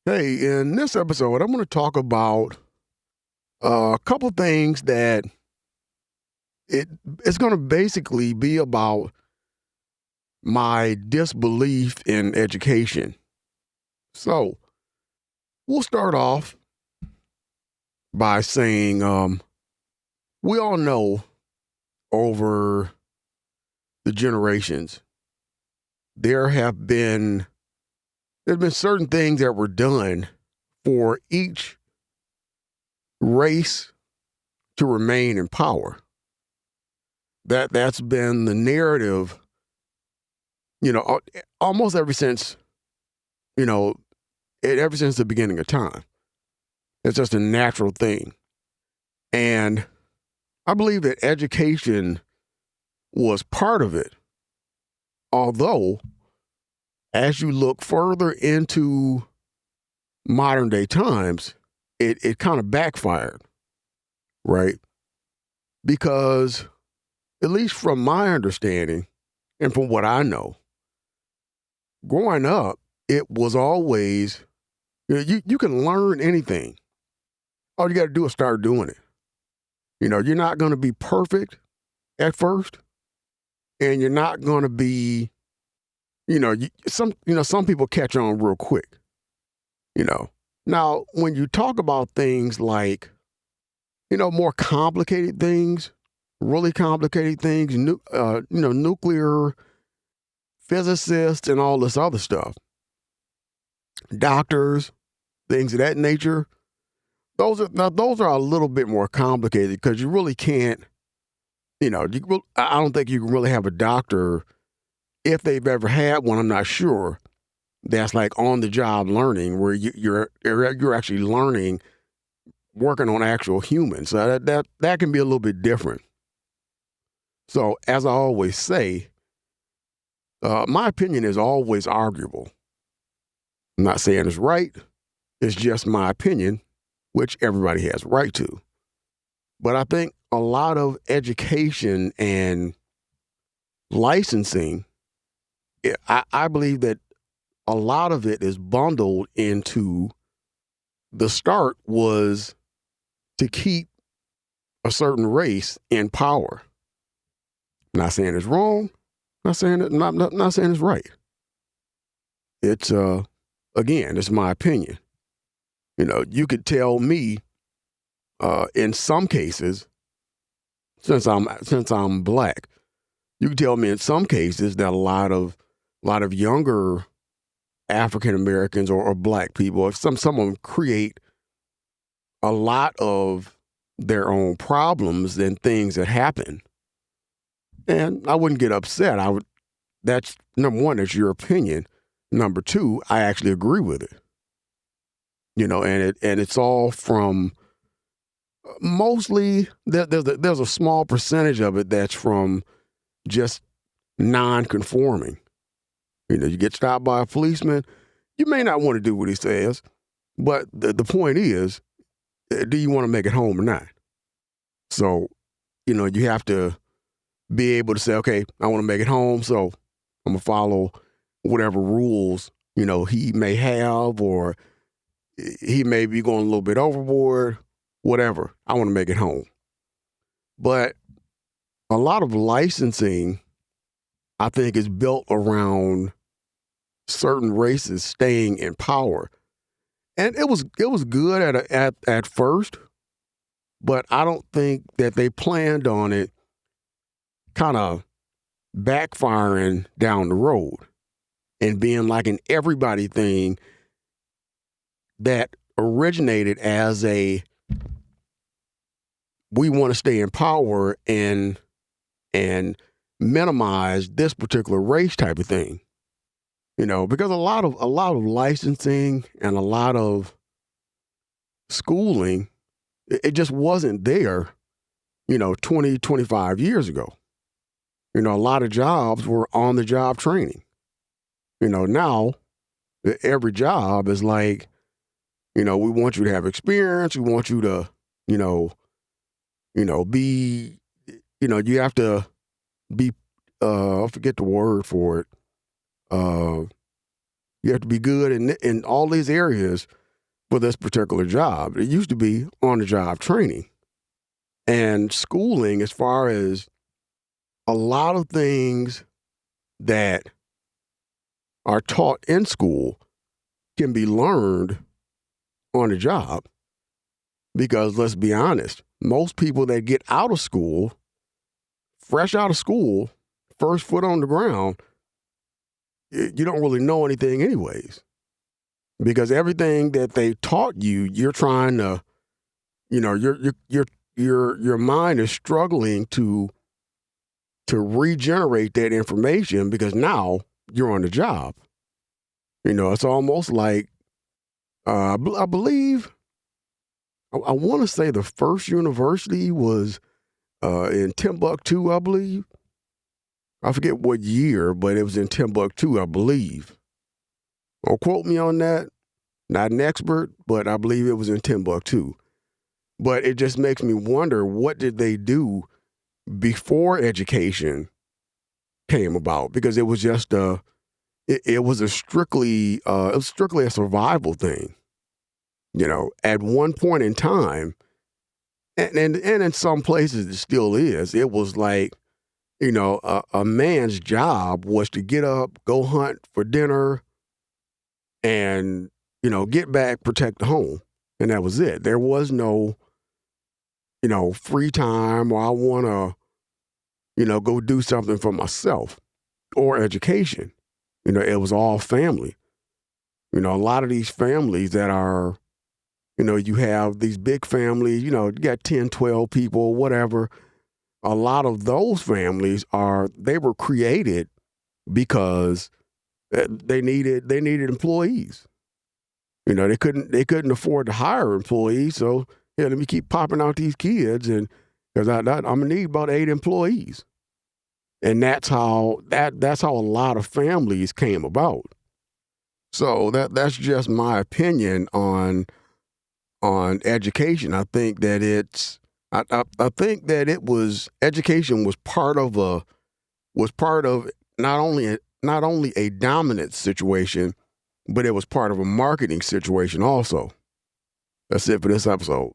Hey, in this episode, I'm going to talk about a couple things that it it's going to basically be about my disbelief in education. So we'll start off by saying we all know over the generations there's been certain things that were done for each race to remain in power. That's been the narrative, almost ever since, you know, ever since the beginning of time. It's just a natural thing. And I believe that education was part of it. Although, as you look further into modern day times, it kind of backfired, right? Because, at least from my understanding and from what I know, growing up, it was always, you can learn anything. All you got to do is start doing it. You're not going to be perfect at first, and you're not going to be, some people catch on real quick. Now, when you talk about things like, more complicated things, really complicated things, nuclear physicists and all this other stuff, doctors, things of that nature. Those are a little bit more complicated because you really can't, I don't think you can really have a doctor, if they've ever had one, I'm not sure, that's like on the job learning where you're actually learning, working on actual humans. So that can be a little bit different. So as I always say, my opinion is always arguable. I'm not saying it's right. It's just my opinion, which everybody has a right to. But I think a lot of education and licensing, I believe that a lot of it is bundled into the start was to keep a certain race in power. I'm not saying it's wrong. Not saying it's right. It's again, it's my opinion. You could tell me, in some cases, since I'm black, you could tell me in some cases that a lot of younger African Americans or black people, if some of them create a lot of their own problems and things that happen, and I wouldn't get upset. That's number one. That's your opinion. Number two, I actually agree with it. And it's all from mostly there's a small percentage of it that's from just non-conforming. You get stopped by a policeman, you may not want to do what he says, but the point is, do you want to make it home or not? So, you have to be able to say, okay, I want to make it home, so I'm gonna follow whatever rules, he may have, or he may be going a little bit overboard, whatever. I want to make it home. But a lot of licensing, I think, is built around certain races staying in power. And it was good at first, but I don't think that they planned on it kind of backfiring down the road and being like an everybody thing that originated as a we want to stay in power and minimize this particular race type of thing. Because a lot of licensing and a lot of schooling, it just wasn't there, 20, 25 years ago. A lot of jobs were on the job training. Now every job is like, we want you to have experience. We want you to, be, you have to be, I forget the word for it. You have to be good in all these areas for this particular job. It used to be on-the-job training. And schooling, as far as a lot of things that are taught in school can be learned on the job. Because let's be honest, most people that get out of school, fresh out of school, first foot on the ground, you don't really know anything anyways. Because everything that they taught you, you're trying to, your mind is struggling to regenerate that information because now you're on the job. It's almost like, I believe, I want to say the first university was in Timbuktu, I believe. I forget what year, but it was in Timbuktu, I believe. Don't quote me on that. Not an expert, but I believe it was in Timbuktu. But it just makes me wonder, what did they do before education came about? Because it was just it was strictly a survival thing. At one point in time, and in some places it still is, it was like, a man's job was to get up, go hunt for dinner, and, get back, protect the home. And that was it. There was no, free time, or I want to, go do something for myself, or education. It was all family. A lot of these families that are, you have these big families, you got 10, 12 people, whatever. A lot of those families they were created because they needed employees. They couldn't afford to hire employees. So, let me keep popping out these kids, and because I'm gonna need about 8 employees. And that's how a lot of families came about. So that's just my opinion on education. I think that I think that education was part of not only a dominant situation, but it was part of a marketing situation also. That's it for this episode.